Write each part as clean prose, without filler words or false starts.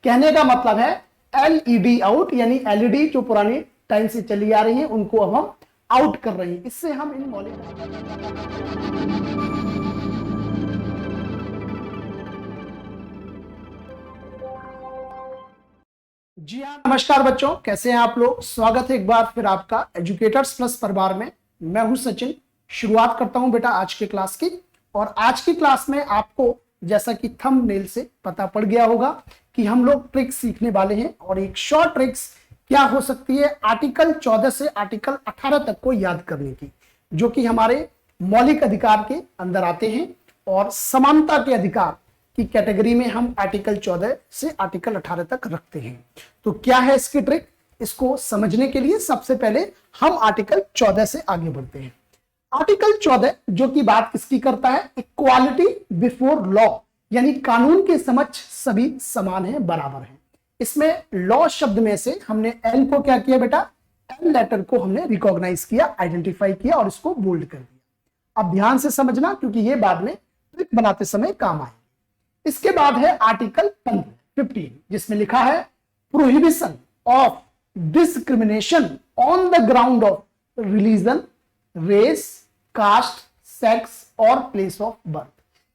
कहने का मतलब है एलईडी आउट, यानी एलईडी जो पुरानी टाइम से चली आ रही है उनको अब हम आउट कर रहे हैं। इससे हम इन मौलिक जी हाँ, नमस्कार बच्चों, कैसे हैं आप लोग। स्वागत है एक बार फिर आपका एजुकेटर्स प्लस परिवार में। मैं हूं सचिन। शुरुआत करता हूं बेटा आज की क्लास की। और आज की क्लास में आपको जैसा कि थंबनेल से पता पड़ गया होगा कि हम लोग ट्रिक्स सीखने वाले हैं। और एक शॉर्ट ट्रिक्स क्या हो सकती है, आर्टिकल 14 से आर्टिकल 18 तक को याद करने की, जो कि हमारे मौलिक अधिकार के अंदर आते हैं। और समानता के अधिकार की कैटेगरी में हम आर्टिकल 14 से आर्टिकल 18 तक रखते हैं। तो क्या है इसकी ट्रिक, इसको समझने के लिए सबसे पहले हम आर्टिकल 14 से आगे बढ़ते हैं। आर्टिकल 14 जो कि बात किसकी करता है, इक्वालिटी बिफोर लॉ, यानी कानून के समक्ष सभी समान हैं, बराबर हैं। इसमें लॉ शब्द में से हमने एल को क्या किया बेटा, एल लेटर को हमने रिकॉग्नाइज किया, आइडेंटिफाई किया और इसको बोल्ड कर दिया। अब ध्यान से समझना क्योंकि ये बाद में ट्रिक बनाते समय काम आए। इसके बाद है आर्टिकल 15 जिसमें लिखा है prohibition of discrimination on the ground of religion, race, caste, sex और प्लेस ऑफ बर्थ,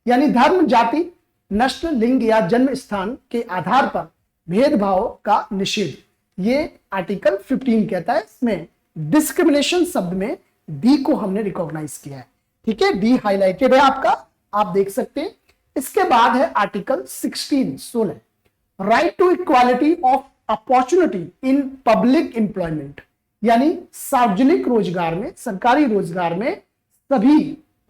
यानी धर्म, जाति, नस्ल, लिंग या जन्म स्थान के आधार पर भेदभाव का निषेध। ये आर्टिकल 15 कहता है। इसमें डिस्क्रिमिनेशन शब्द में डी को हमने रिकॉग्नाइज किया है। ठीक है, डी हाईलाइटेड है आपका, आप देख सकते हैं। इसके बाद है article 16 right to equality of opportunity in public employment, यानी सार्वजनिक रोजगार में, सरकारी रोजगार में सभी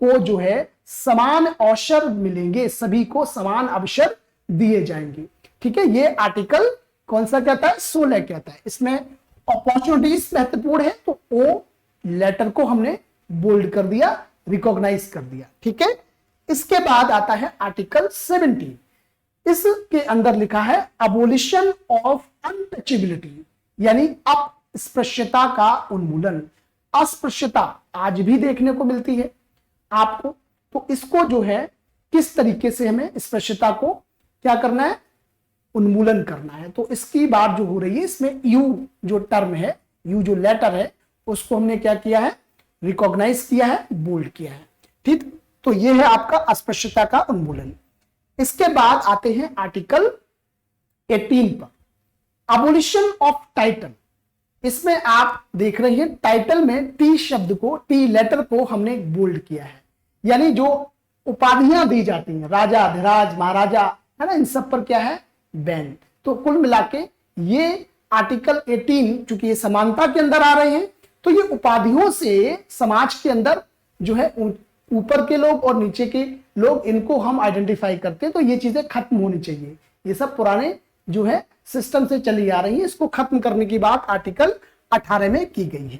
को जो है समान अवसर मिलेंगे, सभी को समान अवसर दिए जाएंगे। ठीक है, ये आर्टिकल कौन सा कहता है, 16 कहता है। इसमें अपॉर्चुनिटीज महत्वपूर्ण है तो ओ लेटर को हमने बोल्ड कर दिया, रिकॉग्नाइज कर दिया। ठीक है, इसके बाद आता है आर्टिकल 17। इसके अंदर लिखा है अबोलिशन ऑफ अनटचेबिलिटी, यानी अस्पृश्यता का उन्मूलन। अस्पृश्यता आज भी देखने को मिलती है आपको, तो इसको जो है किस तरीके से हमें अस्पृश्यता को क्या करना है, उन्मूलन करना है। तो इसकी बात जो हो रही है, इसमें यू जो टर्म है, यू जो लेटर है, उसको हमने क्या किया है, रिकॉग्नाइज किया है, बोल्ड किया है। ठीक, तो ये है आपका अस्पृश्यता का उन्मूलन। इसके बाद आते हैं आर्टिकल 18 पर, अबोलिशन ऑफ टाइटल। इसमें आप देख रहे हैं टाइटल में टी शब्द को, टी लेटर को हमने बोल्ड किया है, यानी जो उपाधियां दी जाती हैं, राजा, अधिराज, महाराजा, है ना, इन सब पर क्या है, बैन। तो कुल मिलाके ये आर्टिकल 18 चूंकि ये समानता के अंदर आ रहे हैं, तो ये उपाधियों से समाज के अंदर जो है ऊपर के लोग और नीचे के लोग, इनको हम आइडेंटिफाई करते हैं। तो ये चीजें खत्म होनी चाहिए। ये सब पुराने जो है सिस्टम से चली आ रही है, इसको खत्म करने की बात आर्टिकल 18 में की गई है।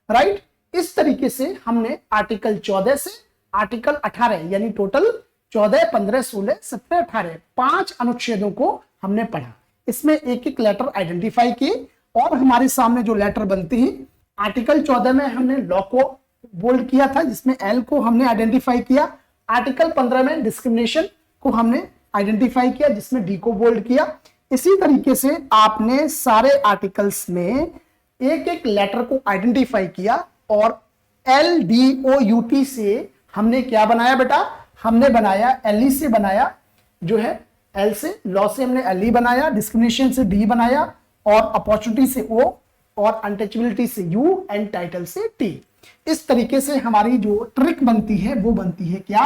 राइट, इस तरीके से हमने आर्टिकल 14 से आर्टिकल 18 यानी टोटल 14, 15, 16, 17, 18 5 अनुच्छेदों को हमने पढ़ा। इसमें एक एक लेटर आइडेंटिफाई किए और हमारे सामने जो लेटर बनती है, आर्टिकल 14 में हमने लॉ को बोल्ड किया था, जिसमें एल को हमने आइडेंटिफाई किया। आर्टिकल 15 में डिस्क्रिमिनेशन को हमने आइडेंटिफाई किया, जिसमें डी को बोल्ड किया। इसी तरीके से आपने सारे आर्टिकल्स में एक एक लेटर को आइडेंटिफाई किया और L D O U T से हमने क्या बनाया बेटा, हमने बनाया एल ई से बनाया, जो है एल से, लॉ से हमने एल ई बनाया, डिस्क्रिमिनेशन से डी बनाया और अपॉर्चुनिटी से ओ और अनटचेबिलिटी से यू एंड टाइटल से टी। इस तरीके से हमारी जो ट्रिक बनती है वो बनती है क्या,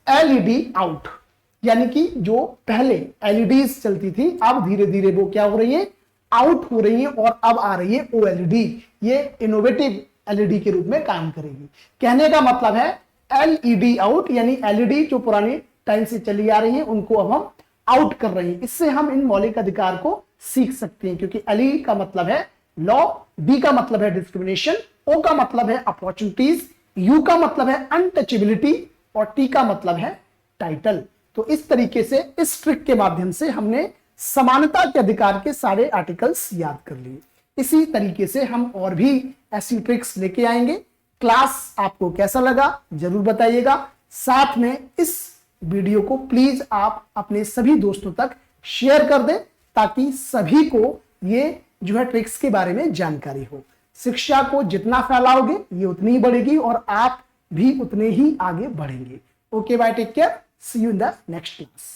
एलईडी आउट, यानी कि जो पहले एलईडीज चलती थी अब धीरे धीरे वो क्या हो रही है, आउट हो रही है और अब आ रही है ओएलईडी। ये इनोवेटिव एलईडी के रूप में काम करेगी। कहने का मतलब है एलईडी आउट, यानी एलईडी जो पुरानी टाइम से चली आ रही है उनको अब हम आउट कर रहे हैं। इससे हम इन मौलिक अधिकार को सीख सकते हैं, क्योंकि एल का मतलब है लॉ, डी का मतलब है डिस्क्रिमिनेशन, ओ का मतलब है अपॉर्चुनिटीज, यू का मतलब है अनटचेबिलिटी और टी का मतलब है टाइटल। तो इस तरीके से इस ट्रिक के माध्यम से हमने समानता के अधिकार के सारे आर्टिकल्स याद कर लिए। इसी तरीके से हम और भी ऐसी ट्रिक्स लेके आएंगे। क्लास आपको कैसा लगा जरूर बताइएगा। साथ में इस वीडियो को प्लीज आप अपने सभी दोस्तों तक शेयर कर दें ताकि सभी को ये जो है ट्रिक्स के बारे में जानकारी हो। शिक्षा को जितना फैलाओगे ये उतनी ही बढ़ेगी और आप भी उतने ही आगे बढ़ेंगे। Okay bye, take care, see you in the next class.